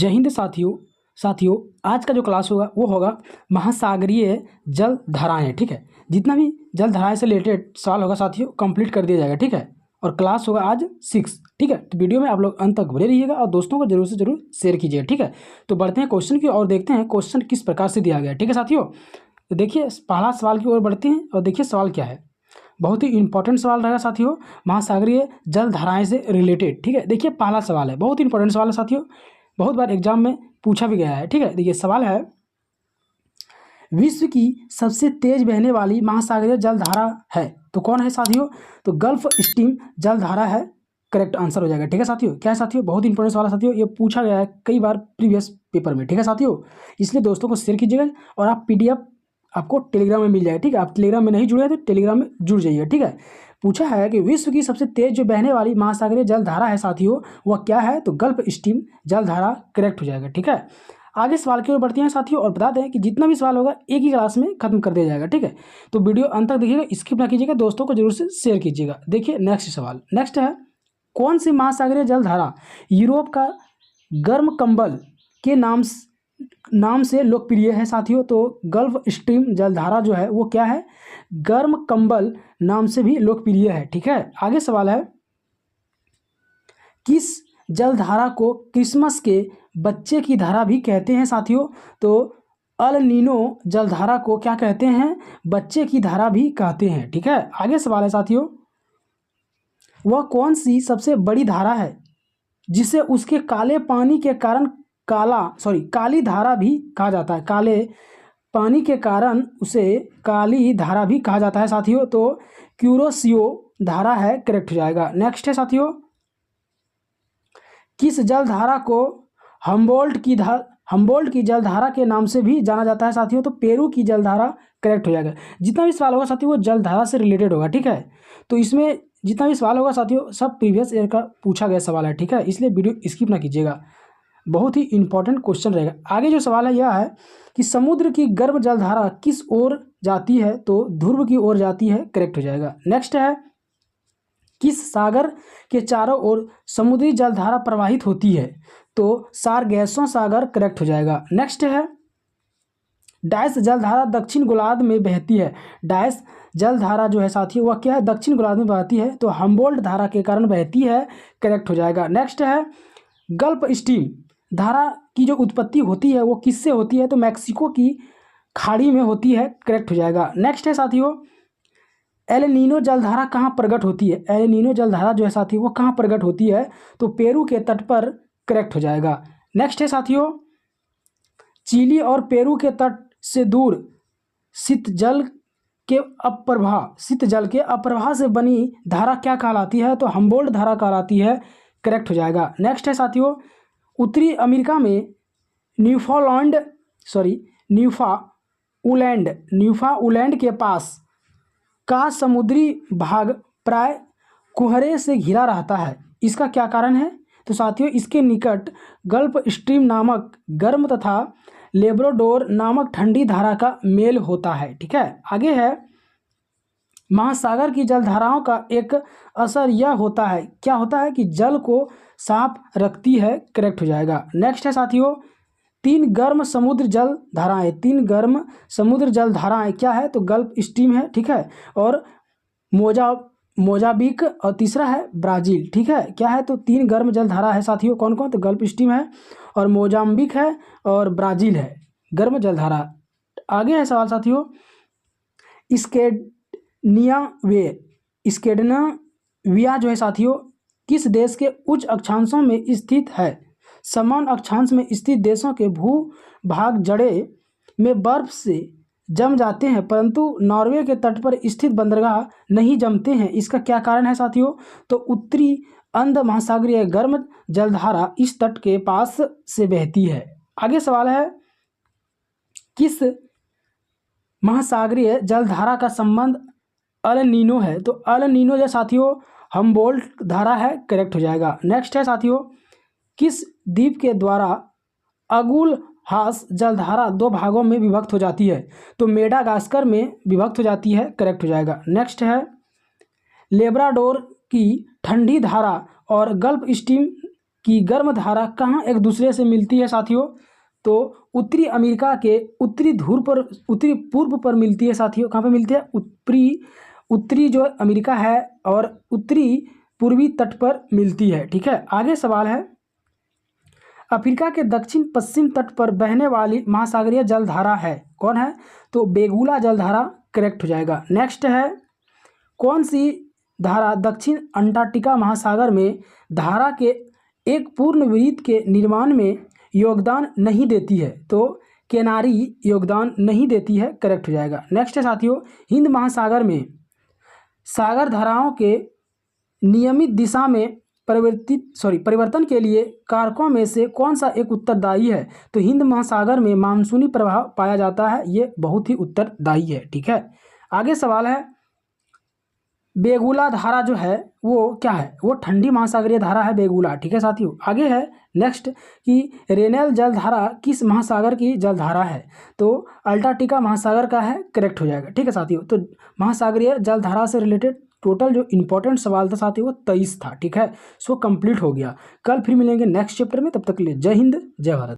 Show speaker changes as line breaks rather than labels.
जय हिंद साथियों आज का जो क्लास होगा वो होगा महासागरीय जल धाराएं। ठीक है, जितना भी जल धाराएं से रिलेटेड सवाल होगा साथियों कंप्लीट कर दिया जाएगा। ठीक है, और क्लास होगा आज 6। ठीक है, तो वीडियो में आप लोग अंत तक बने रहिएगा और दोस्तों को जरूर से जरूर शेयर कीजिएगा। ठीक है, तो बढ़ते हैं क्वेश्चन की और देखते हैं क्वेश्चन किस प्रकार से दिया गया है। ठीक है साथियों, तो देखिए पहला सवाल की ओर बढ़ते हैं और देखिए सवाल क्या है। बहुत ही इंपॉर्टेंट सवाल रहेगा साथियों, महासागरीय जल धाराएं से रिलेटेड। ठीक है, देखिए पहला सवाल है, बहुत इंपॉर्टेंट सवाल है साथियों, बहुत बार एग्जाम में पूछा भी गया है। ठीक है, देखिए सवाल है, विश्व की सबसे तेज बहने वाली महासागरीय जलधारा है तो कौन है साथियों? तो गल्फ स्ट्रीम जलधारा है, करेक्ट आंसर हो जाएगा। ठीक है साथियों, क्या है साथियों, बहुत इंपॉर्टेंट सवाल है साथियों, ये पूछा गया है कई बार प्रीवियस पेपर में। ठीक है साथियों, इसलिए दोस्तों को शेयर कीजिएगा और आप PDF आपको टेलीग्राम में मिल जाएगा। ठीक है, आप टेलीग्राम में नहीं जुड़े हैं तो टेलीग्राम में जुड़ जाइए। ठीक है, पूछा है कि विश्व की सबसे तेज जो बहने वाली महासागरीय जलधारा है साथियों वह क्या है? तो गल्फ स्ट्रीम जलधारा करेक्ट हो जाएगा। ठीक है, आगे सवाल की ओर बढ़ते हैं साथियों और बता दें कि जितना भी सवाल होगा एक ही क्लास में खत्म कर दिया जाएगा। ठीक है, तो वीडियो अंत तक देखिएगा, स्किप ना कीजिएगा, दोस्तों को जरूर से शेयर कीजिएगा। देखिए नेक्स्ट सवाल, नेक्स्ट है, कौन सी महासागरीय जलधारा यूरोप का गर्म कंबल के नाम से लोकप्रिय है साथियों? तो गल्फ स्ट्रीम जलधारा जो है वो क्या है? गर्म कंबल नाम से भी लोकप्रिय है। ठीक है, आगे सवाल है, किस जलधारा को क्रिसमस के बच्चे की धारा भी कहते हैं साथियों? तो अल नीनो जलधारा को क्या कहते हैं? बच्चे की धारा भी कहते हैं। ठीक है, आगे सवाल है साथियों, वह कौन सी सबसे बड़ी धारा है जिसे उसके काले पानी के कारण काली धारा भी कहा जाता है? काले पानी के कारण उसे काली धारा भी कहा जाता है साथियों। तो क्यूरोसियो धारा है, करेक्ट हो जाएगा। नेक्स्ट है साथियों, किस जलधारा को हम्बोल्ट की जलधारा के नाम से भी जाना जाता है साथियों? तो पेरू की जलधारा करेक्ट हो जाएगा। जितना भी सवाल होगा साथियों वो जलधारा से रिलेटेड होगा। ठीक है, तो इसमें जितना भी सवाल होगा साथियों सब प्रीवियस ईयर का पूछा गया सवाल है। ठीक है, इसलिए वीडियो स्किप ना कीजिएगा, बहुत ही इंपॉर्टेंट क्वेश्चन रहेगा। आगे जो सवाल है यह है कि समुद्र की गर्म जलधारा किस ओर जाती है? तो ध्रुव की ओर जाती है, करेक्ट हो जाएगा। नेक्स्ट है, किस सागर के चारों ओर समुद्री जलधारा प्रवाहित होती है? तो सारगैसों सागर, करेक्ट हो जाएगा। नेक्स्ट है, डैश जलधारा दक्षिण गोलार्ध में बहती है। डैश जलधारा जो है साथियों वह क्या है? दक्षिण गोलार्ध में बहती है, तो हम्बोल्ट धारा के कारण बहती है, करेक्ट हो जाएगा। नेक्स्ट है, गल्फ स्ट्रीम धारा की जो उत्पत्ति होती है वो किससे होती है? तो मैक्सिको की खाड़ी में होती है, करेक्ट हो जाएगा। नेक्स्ट है साथियों, एल नीनो जलधारा कहाँ प्रकट होती है? एल नीनो जलधारा जो है साथियों वो कहाँ प्रकट होती है? तो पेरू के तट पर, करेक्ट हो जाएगा। नेक्स्ट है साथियों, चिली और पेरू के तट से दूर शीतजल के अप्रवाह से बनी धारा क्या कहलाती है? तो हम्बोल्ट धारा कहलाती है, करेक्ट हो जाएगा। नेक्स्ट है साथियों, उत्तरी अमेरिका में न्यूफाउलैंड के पास का समुद्री भाग प्राय कुहरे से घिरा रहता है, इसका क्या कारण है? तो साथियों इसके निकट गल्फ स्ट्रीम नामक गर्म तथा लेब्राडोर नामक ठंडी धारा का मेल होता है। ठीक है, आगे है, महासागर की जलधाराओं का एक असर यह होता है, क्या होता है? कि जल को साफ रखती है, करेक्ट हो जाएगा। नेक्स्ट है साथियों, तीन गर्म समुद्र जल धाराएं क्या है? तो गल्फ स्ट्रीम है, ठीक है, और मोजाम्बिक और तीसरा है ब्राज़ील। ठीक है, क्या है? तो तीन गर्म जल धारा है साथियों, कौन कौन? तो गल्फ स्ट्रीम है और मोजाम्बिक है और ब्राज़ील है गर्म जलधारा। आगे है सवाल साथियों, स्कैंडिनेविया जो है साथियों किस देश के उच्च अक्षांशों में स्थित है? समान अक्षांश में स्थित देशों के भूभाग जड़े में बर्फ से जम जाते हैं परंतु नॉर्वे के तट पर स्थित बंदरगाह नहीं जमते हैं, इसका क्या कारण है साथियों? तो उत्तरी अंध महासागरीय गर्म जलधारा इस तट के पास से बहती है। आगे सवाल है, किस महासागरीय जलधारा का संबंध अल नीनो है? तो अल नीनो जो साथियों हम्बोल्ट धारा है, करेक्ट हो जाएगा। नेक्स्ट है साथियों, किस द्वीप के द्वारा अगुलहास जलधारा दो भागों में विभक्त हो जाती है? तो मेडागास्कर में विभक्त हो जाती है, करेक्ट हो जाएगा। नेक्स्ट है, लेब्राडोर की ठंडी धारा और गल्फ स्ट्रीम की गर्म धारा कहाँ एक दूसरे से मिलती है साथियों? तो उत्तरी अमेरिका के उत्तरी ध्रुव पर, उत्तरी पूर्व पर मिलती है साथियों। कहाँ पे मिलती है? उत्तरी जो अमेरिका है और उत्तरी पूर्वी तट पर मिलती है। ठीक है, आगे सवाल है, अफ्रीका के दक्षिण पश्चिम तट पर बहने वाली महासागरीय जलधारा है, कौन है? तो बेगुला जलधारा करेक्ट हो जाएगा। नेक्स्ट है, कौन सी धारा दक्षिण अंटार्कटिका महासागर में धारा के एक पूर्ण वृत्त के निर्माण में योगदान नहीं देती है? तो केनारी योगदान नहीं देती है, करेक्ट हो जाएगा। नेक्स्ट है साथियों, हिंद महासागर में सागर धाराओं के नियमित दिशा में परिवर्तन के लिए कारकों में से कौन सा एक उत्तरदायी है? तो हिंद महासागर में मानसूनी प्रभाव पाया जाता है, ये बहुत ही उत्तरदायी है। ठीक है, आगे सवाल है, बेगुला धारा जो है वो क्या है? वो ठंडी महासागरीय धारा है बेगुला। ठीक है साथियों, आगे है नेक्स्ट कि रेनेल जलधारा किस महासागर की जलधारा है? तो अंटार्कटिका महासागर का है, करेक्ट हो जाएगा। ठीक है साथियों, तो महासागरीय जलधारा से रिलेटेड टोटल जो इंपॉर्टेंट सवाल था साथियों वो 23 था। ठीक है, सो कंप्लीट हो गया। कल फिर मिलेंगे नेक्स्ट चैप्टर में, तब तक के लिए जय हिंद जय भारत।